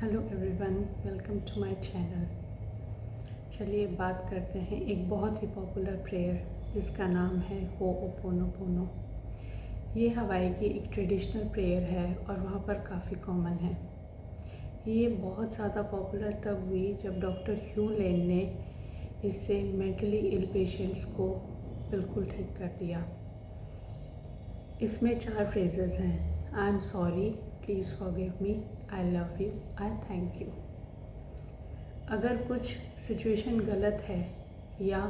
Hello everyone, welcome to my channel. चलिए बात करते हैं एक बहुत ही पॉपुलर प्रेयर जिसका नाम है हो'ओपोनोपोनो। ये हवाई की एक ट्रेडिशनल प्रेयर है और वहाँ पर काफ़ी कॉमन है। ये बहुत ज़्यादा पॉपुलर तब हुई जब डॉक्टर ह्यू लेन ने इससे मेंटली इल पेशेंट्स को बिल्कुल ठीक कर दिया। इसमें 4 फ्रेजेस हैं। I am sorry, please forgive me, I love you, I thank you. अगर कुछ सिचुएशन गलत है या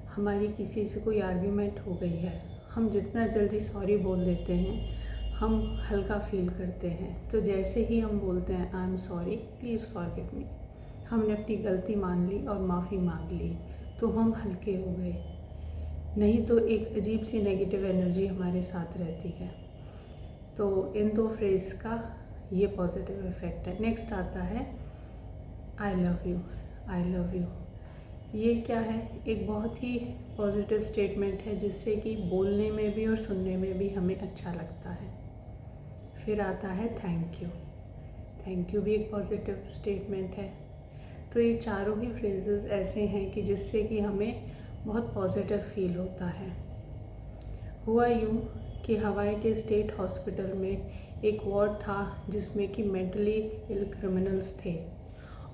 हमारी किसी से कोई आर्ग्यूमेंट हो गई है, हम जितना जल्दी सॉरी बोल देते हैं हम हल्का फील करते हैं। तो जैसे ही हम बोलते हैं I am sorry, please forgive me, हमने अपनी गलती मान ली और माफ़ी मांग ली तो हम हल्के हो गए। नहीं तो एक अजीब सी नेगेटिव एनर्जी हमारे साथ रहती है। तो इन 2 फ्रेज़ का ये पॉजिटिव इफ़ेक्ट है। नेक्स्ट आता है I love you, I love you. ये क्या है? एक बहुत ही पॉजिटिव स्टेटमेंट है जिससे कि बोलने में भी और सुनने में भी हमें अच्छा लगता है। फिर आता है थैंक यू। थैंक यू भी एक पॉजिटिव स्टेटमेंट है। तो ये चारों ही फ्रेजेस ऐसे हैं कि जिससे कि हमें बहुत पॉजिटिव फील होता है। हुआ यूँ कि हवाई के स्टेट हॉस्पिटल में एक वार्ड था जिसमें कि मेंटली इल क्रिमिनल्स थे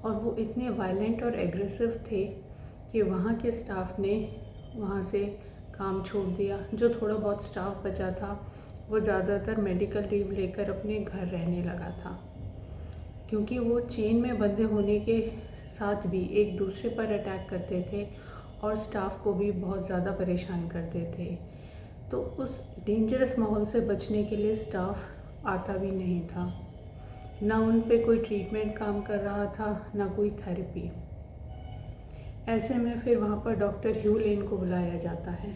और वो इतने वायलेंट और एग्रेसिव थे कि वहाँ के स्टाफ ने वहाँ से काम छोड़ दिया। जो थोड़ा बहुत स्टाफ बचा था वो ज़्यादातर मेडिकल लीव लेकर अपने घर रहने लगा था, क्योंकि वो चेन में बंधे होने के साथ भी एक दूसरे पर अटैक करते थे और स्टाफ को भी बहुत ज़्यादा परेशान करते थे। तो उस डेंजरस माहौल से बचने के लिए स्टाफ आता भी नहीं था, ना उन पे कोई ट्रीटमेंट काम कर रहा था, ना कोई थेरेपी। ऐसे में फिर वहाँ पर डॉक्टर ह्यू लेन को बुलाया जाता है।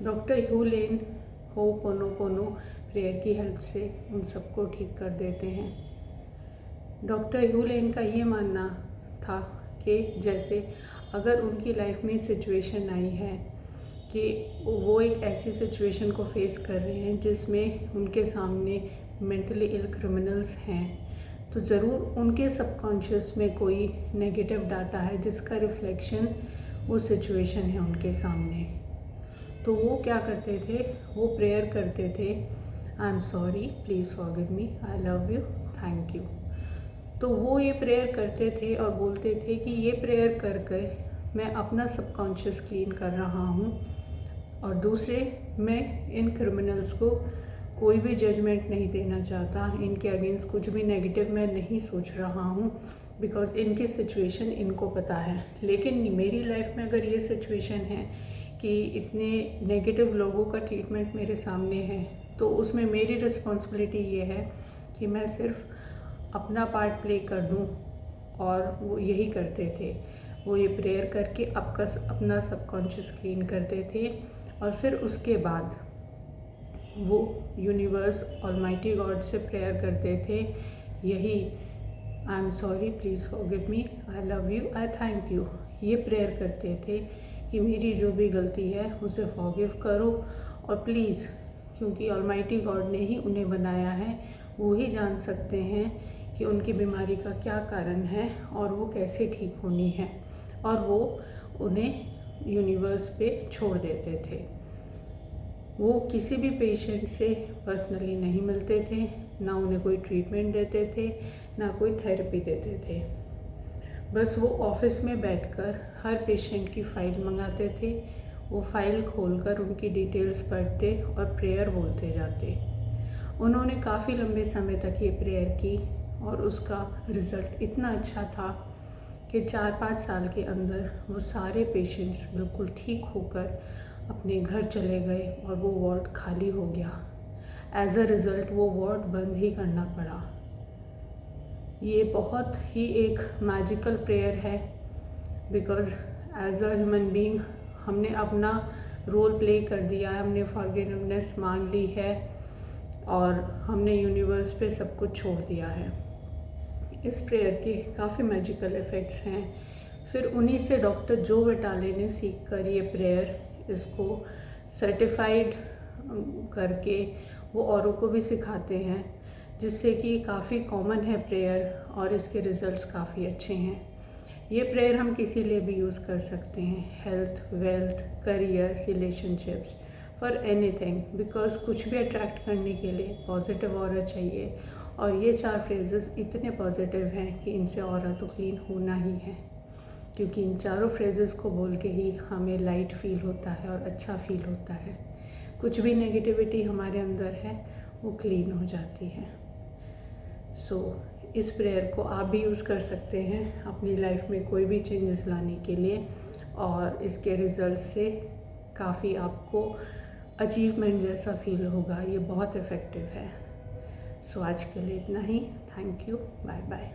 डॉक्टर ह्यू लेन हो'ओपोनोपोनो प्रेयर की हेल्प से उन सबको ठीक कर देते हैं। डॉक्टर ह्यू लेन का ये मानना था कि जैसे अगर उनकी लाइफ में सिचुएशन आई है कि वो एक ऐसी सिचुएशन को फेस कर रहे हैं जिसमें उनके सामने मेंटली इल क्रिमिनल्स हैं, तो ज़रूर उनके सबकॉन्शियस में कोई नेगेटिव डाटा है जिसका रिफ्लेक्शन वो सिचुएशन है उनके सामने। तो वो क्या करते थे, वो प्रेयर करते थे I am sorry, please forgive me, I love you, thank you. तो वो ये प्रेयर करते थे और बोलते थे कि ये प्रेयर करके मैं अपना सबकॉन्शियस क्लीन कर रहा हूँ और दूसरे, मैं इन क्रिमिनल्स को कोई भी जजमेंट नहीं देना चाहता, इनके अगेंस्ट कुछ भी नेगेटिव मैं नहीं सोच रहा हूँ, बिकॉज़ इनकी सिचुएशन इनको पता है। लेकिन मेरी लाइफ में अगर ये सिचुएशन है कि इतने नेगेटिव लोगों का ट्रीटमेंट मेरे सामने है, तो उसमें मेरी रिस्पॉन्सिबिलिटी ये है कि मैं सिर्फ अपना पार्ट प्ले कर दूँ। और वो यही करते थे, वो ये प्रेयर करके अपना सबकॉन्शियस क्लीन करते थे और फिर उसके बाद वो यूनिवर्स ऑलमाइटी गॉड से प्रेयर करते थे यही I am sorry, please forgive me, I love you, I thank you. ये प्रेयर करते थे कि मेरी जो भी गलती है उसे फॉरगिव करो और प्लीज़, क्योंकि ऑलमाइटी गॉड ने ही उन्हें बनाया है, वो ही जान सकते हैं कि उनकी बीमारी का क्या कारण है और वो कैसे ठीक होनी है, और वो उन्हें यूनिवर्स पे छोड़ देते थे। वो किसी भी पेशेंट से पर्सनली नहीं मिलते थे, ना उन्हें कोई ट्रीटमेंट देते थे, ना कोई थेरेपी देते थे। बस वो ऑफिस में बैठकर हर पेशेंट की फ़ाइल मंगाते थे, वो फ़ाइल खोलकर उनकी डिटेल्स पढ़ते और प्रेयर बोलते जाते। उन्होंने काफ़ी लंबे समय तक ये प्रेयर की और उसका रिज़ल्ट इतना अच्छा था कि 4-5 साल के अंदर वो सारे पेशेंट्स बिल्कुल ठीक होकर अपने घर चले गए और वो वार्ड खाली हो गया। एज अ रिज़ल्ट वो वार्ड बंद ही करना पड़ा। ये बहुत ही एक मैजिकल प्रेयर है, because as a human being हमने अपना रोल प्ले कर दिया है, हमने फॉरगिवनेस मांग ली है और हमने यूनिवर्स पे सब कुछ छोड़ दिया है। इस प्रेयर के काफ़ी मैजिकल इफ़ेक्ट्स हैं। फिर उन्हीं से डॉक्टर जो विटाले ने सीख कर ये प्रेयर इसको सर्टिफाइड करके वो औरों को भी सिखाते हैं, जिससे कि काफ़ी कॉमन है प्रेयर और इसके रिज़ल्ट्स काफ़ी अच्छे हैं। ये प्रेयर हम किसी लिए भी यूज़ कर सकते हैं, health, wealth, career, relationships, for anything, because कुछ भी अट्रैक्ट करने के लिए पॉजिटिव ऑरा चाहिए। और ये 4 फ्रेजेस इतने पॉजिटिव हैं कि इनसे ऑरा तो क्लीन होना ही है, क्योंकि इन चारों फ्रेजेस को बोल के ही हमें लाइट फील होता है और अच्छा फील होता है। कुछ भी नेगेटिविटी हमारे अंदर है वो क्लीन हो जाती है। सो इस प्रेयर को आप भी यूज़ कर सकते हैं अपनी लाइफ में कोई भी चेंजेस लाने के लिए, और इसके रिज़ल्ट से काफ़ी आपको अचीवमेंट जैसा फील होगा। ये बहुत इफ़ेक्टिव है। सो आज के लिए इतना ही। Thank you. Bye bye.